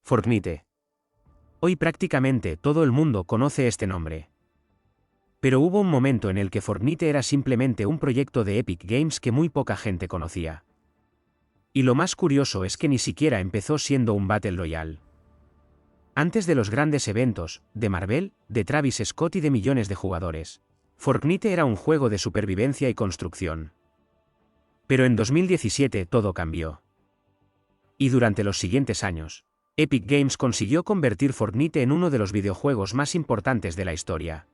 Fortnite. Hoy prácticamente todo el mundo conoce este nombre. Pero hubo un momento en el que Fortnite era simplemente un proyecto de Epic Games que muy poca gente conocía. Y lo más curioso es que ni siquiera empezó siendo un Battle Royale. Antes de los grandes eventos, de Marvel, de Travis Scott y de millones de jugadores, Fortnite era un juego de supervivencia y construcción. Pero en 2017 todo cambió. Y durante los siguientes años, Epic Games consiguió convertir Fortnite en uno de los videojuegos más importantes de la historia.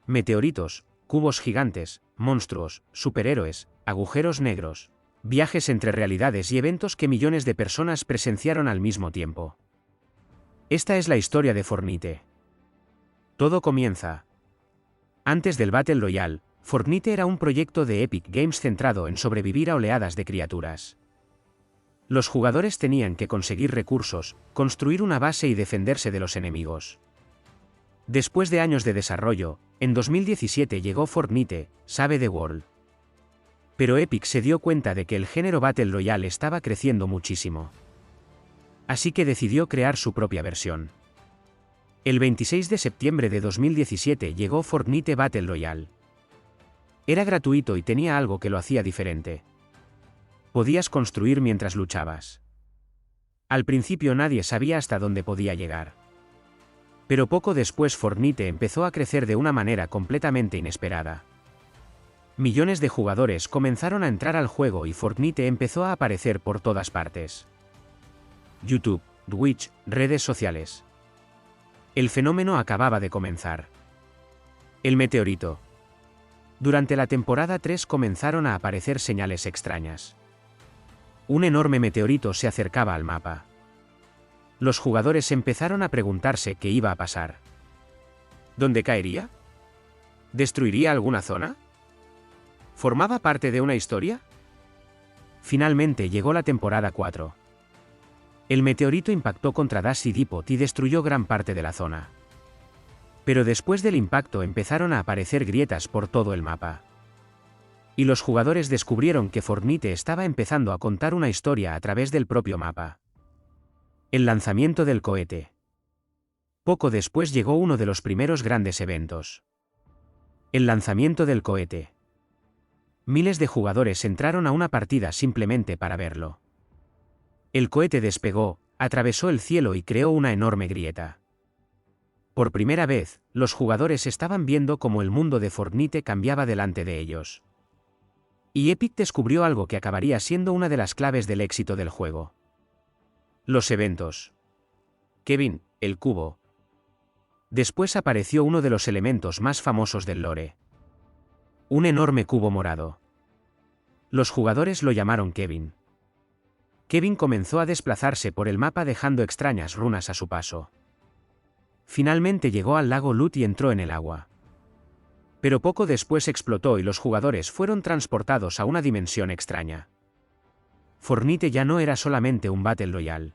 Meteoritos, cubos gigantes, monstruos, superhéroes, agujeros negros, viajes entre realidades y eventos que millones de personas presenciaron al mismo tiempo. Esta es la historia de Fortnite. Todo comienza. Antes del Battle Royale, Fortnite era un proyecto de Epic Games centrado en sobrevivir a oleadas de criaturas. Los jugadores tenían que conseguir recursos, construir una base y defenderse de los enemigos. Después de años de desarrollo, en 2017 llegó Fortnite, Save the World. Pero Epic se dio cuenta de que el género Battle Royale estaba creciendo muchísimo. Así que decidió crear su propia versión. El 26 de septiembre de 2017 llegó Fortnite Battle Royale. Era gratuito y tenía algo que lo hacía diferente. Podías construir mientras luchabas. Al principio nadie sabía hasta dónde podía llegar. Pero poco después Fortnite empezó a crecer de una manera completamente inesperada. Millones de jugadores comenzaron a entrar al juego y Fortnite empezó a aparecer por todas partes. YouTube, Twitch, redes sociales. El fenómeno acababa de comenzar. El meteorito. Durante la temporada 3 comenzaron a aparecer señales extrañas. Un enorme meteorito se acercaba al mapa. Los jugadores empezaron a preguntarse qué iba a pasar. ¿Dónde caería? ¿Destruiría alguna zona? ¿Formaba parte de una historia? Finalmente llegó la temporada 4. El meteorito impactó contra Dusty Depot y destruyó gran parte de la zona. Pero después del impacto empezaron a aparecer grietas por todo el mapa. Y los jugadores descubrieron que Fortnite estaba empezando a contar una historia a través del propio mapa. El lanzamiento del cohete. Poco después llegó uno de los primeros grandes eventos. El lanzamiento del cohete. Miles de jugadores entraron a una partida simplemente para verlo. El cohete despegó, atravesó el cielo y creó una enorme grieta. Por primera vez, los jugadores estaban viendo cómo el mundo de Fortnite cambiaba delante de ellos. Y Epic descubrió algo que acabaría siendo una de las claves del éxito del juego. Los eventos. Kevin, el cubo. Después apareció uno de los elementos más famosos del lore. Un enorme cubo morado. Los jugadores lo llamaron Kevin. Kevin comenzó a desplazarse por el mapa dejando extrañas runas a su paso. Finalmente llegó al lago Lut y entró en el agua. Pero poco después explotó y los jugadores fueron transportados a una dimensión extraña. Fortnite ya no era solamente un Battle Royale.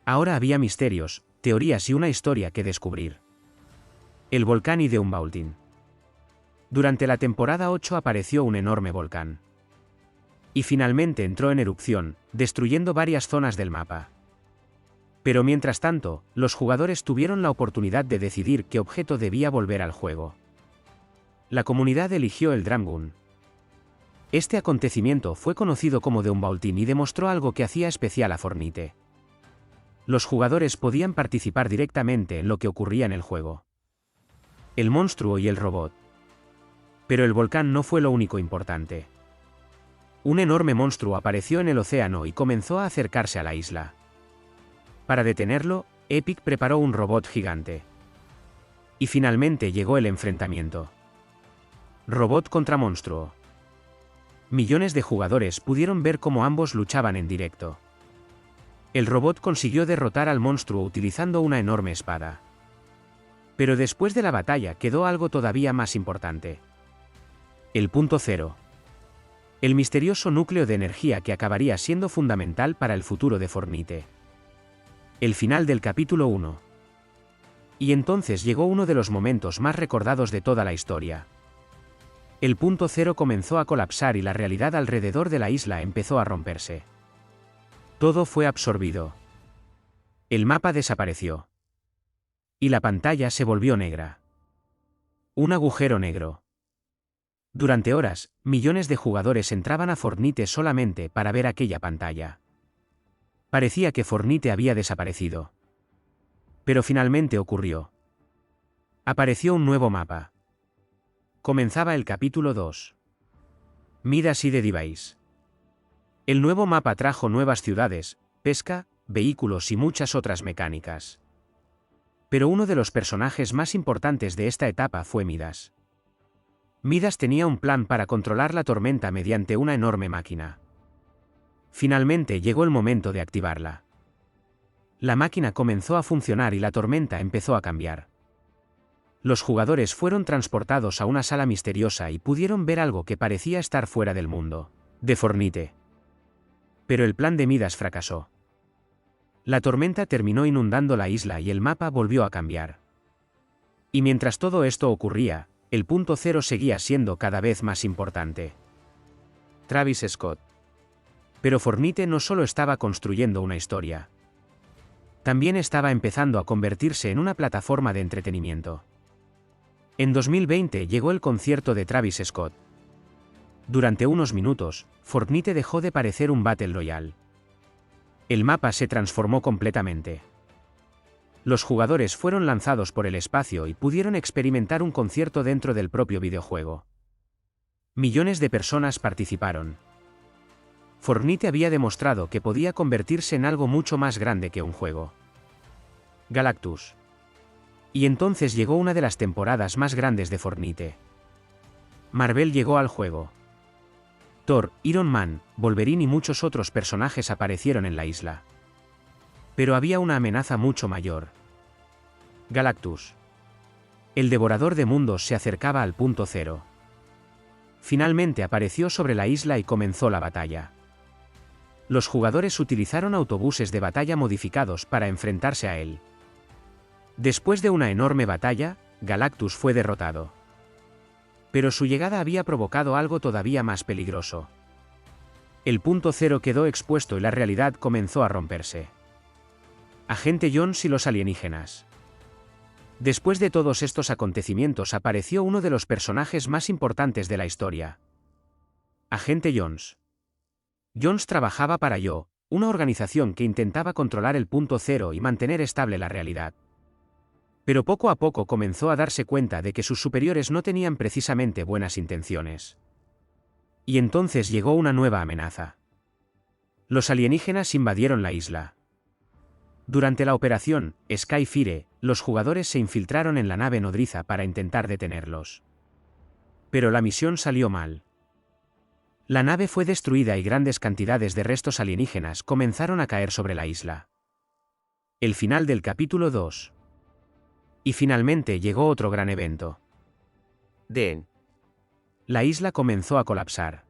Ahora había misterios, teorías y una historia que descubrir. El volcán y The Unbounding. Durante la temporada 8 apareció un enorme volcán. Y finalmente entró en erupción, destruyendo varias zonas del mapa. Pero mientras tanto, los jugadores tuvieron la oportunidad de decidir qué objeto debía volver al juego. La comunidad eligió el Dragon. Este acontecimiento fue conocido como The Unbounding y demostró algo que hacía especial a Fortnite. Los jugadores podían participar directamente en lo que ocurría en el juego. El monstruo y el robot. Pero el volcán no fue lo único importante. Un enorme monstruo apareció en el océano y comenzó a acercarse a la isla. Para detenerlo, Epic preparó un robot gigante. Y finalmente llegó el enfrentamiento. Robot contra monstruo. Millones de jugadores pudieron ver cómo ambos luchaban en directo. El robot consiguió derrotar al monstruo utilizando una enorme espada. Pero después de la batalla quedó algo todavía más importante. El punto cero. El misterioso núcleo de energía que acabaría siendo fundamental para el futuro de Fortnite. El final del capítulo 1. Y entonces llegó uno de los momentos más recordados de toda la historia. El punto cero comenzó a colapsar y la realidad alrededor de la isla empezó a romperse. Todo fue absorbido. El mapa desapareció. Y la pantalla se volvió negra. Un agujero negro. Durante horas, millones de jugadores entraban a Fortnite solamente para ver aquella pantalla. Parecía que Fortnite había desaparecido. Pero finalmente ocurrió. Apareció un nuevo mapa. Comenzaba el capítulo 2. Midas y The Device. El nuevo mapa trajo nuevas ciudades, pesca, vehículos y muchas otras mecánicas. Pero uno de los personajes más importantes de esta etapa fue Midas. Midas tenía un plan para controlar la tormenta mediante una enorme máquina. Finalmente llegó el momento de activarla. La máquina comenzó a funcionar y la tormenta empezó a cambiar. Los jugadores fueron transportados a una sala misteriosa y pudieron ver algo que parecía estar fuera del mundo de Fortnite. Pero el plan de Midas fracasó. La tormenta terminó inundando la isla y el mapa volvió a cambiar. Y mientras todo esto ocurría, el punto cero seguía siendo cada vez más importante. Travis Scott. Pero Fortnite no solo estaba construyendo una historia. También estaba empezando a convertirse en una plataforma de entretenimiento. En 2020 llegó el concierto de Travis Scott. Durante unos minutos, Fortnite dejó de parecer un Battle Royale. El mapa se transformó completamente. Los jugadores fueron lanzados por el espacio y pudieron experimentar un concierto dentro del propio videojuego. Millones de personas participaron. Fortnite había demostrado que podía convertirse en algo mucho más grande que un juego. Galactus. Y entonces llegó una de las temporadas más grandes de Fortnite. Marvel llegó al juego. Thor, Iron Man, Wolverine y muchos otros personajes aparecieron en la isla. Pero había una amenaza mucho mayor. Galactus. El devorador de mundos se acercaba al punto cero. Finalmente apareció sobre la isla y comenzó la batalla. Los jugadores utilizaron autobuses de batalla modificados para enfrentarse a él. Después de una enorme batalla, Galactus fue derrotado. Pero su llegada había provocado algo todavía más peligroso. El punto cero quedó expuesto y la realidad comenzó a romperse. Agente Jones y los alienígenas. Después de todos estos acontecimientos apareció uno de los personajes más importantes de la historia. Agente Jones. Jones trabajaba para Yo, una organización que intentaba controlar el punto cero y mantener estable la realidad. Pero poco a poco comenzó a darse cuenta de que sus superiores no tenían precisamente buenas intenciones. Y entonces llegó una nueva amenaza. Los alienígenas invadieron la isla. Durante la operación Skyfire, los jugadores se infiltraron en la nave nodriza para intentar detenerlos. Pero la misión salió mal. La nave fue destruida y grandes cantidades de restos alienígenas comenzaron a caer sobre la isla. El final del capítulo 2. Y finalmente llegó otro gran evento. La isla comenzó a colapsar.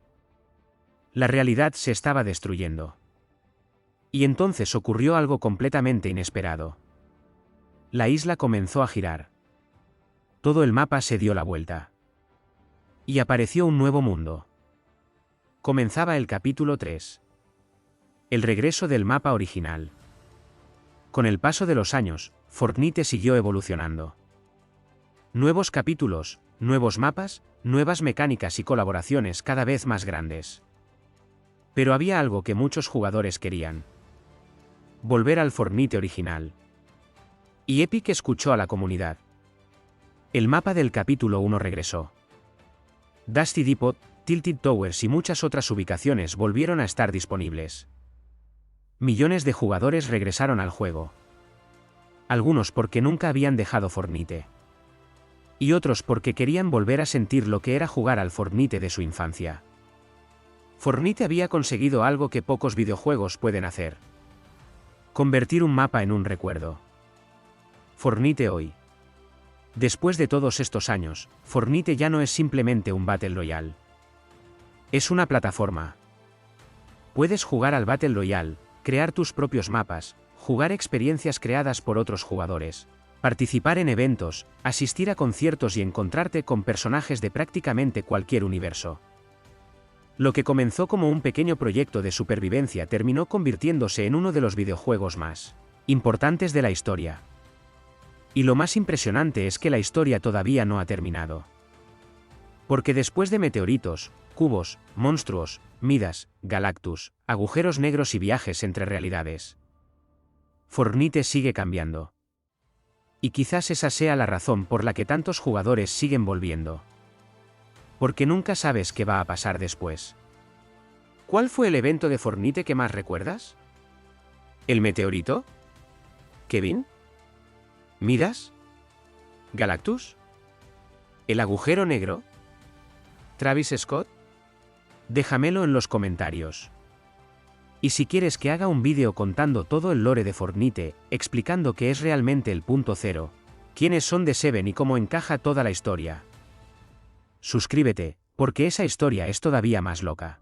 La realidad se estaba destruyendo. Y entonces ocurrió algo completamente inesperado. La isla comenzó a girar. Todo el mapa se dio la vuelta. Y apareció un nuevo mundo. Comenzaba el capítulo 3. El regreso del mapa original. Con el paso de los años, Fortnite siguió evolucionando. Nuevos capítulos, nuevos mapas, nuevas mecánicas y colaboraciones cada vez más grandes. Pero había algo que muchos jugadores querían. Volver al Fortnite original. Y Epic escuchó a la comunidad. El mapa del capítulo 1 regresó. Dusty Depot, Tilted Towers y muchas otras ubicaciones volvieron a estar disponibles. Millones de jugadores regresaron al juego. Algunos porque nunca habían dejado Fortnite. Y otros porque querían volver a sentir lo que era jugar al Fortnite de su infancia. Fortnite había conseguido algo que pocos videojuegos pueden hacer. Convertir un mapa en un recuerdo. Fortnite hoy. Después de todos estos años, Fortnite ya no es simplemente un Battle Royale. Es una plataforma. Puedes jugar al Battle Royale, crear tus propios mapas, jugar experiencias creadas por otros jugadores, participar en eventos, asistir a conciertos y encontrarte con personajes de prácticamente cualquier universo. Lo que comenzó como un pequeño proyecto de supervivencia terminó convirtiéndose en uno de los videojuegos más importantes de la historia. Y lo más impresionante es que la historia todavía no ha terminado. Porque después de meteoritos, cubos, monstruos, Midas, Galactus, agujeros negros y viajes entre realidades, Fortnite sigue cambiando. Y quizás esa sea la razón por la que tantos jugadores siguen volviendo. Porque nunca sabes qué va a pasar después. ¿Cuál fue el evento de Fortnite que más recuerdas? ¿El meteorito? ¿Kevin? ¿Midas? ¿Galactus? ¿El agujero negro? ¿Travis Scott? Déjamelo en los comentarios. Y si quieres que haga un vídeo contando todo el lore de Fortnite, explicando qué es realmente el punto cero, quiénes son The Seven y cómo encaja toda la historia, suscríbete, porque esa historia es todavía más loca.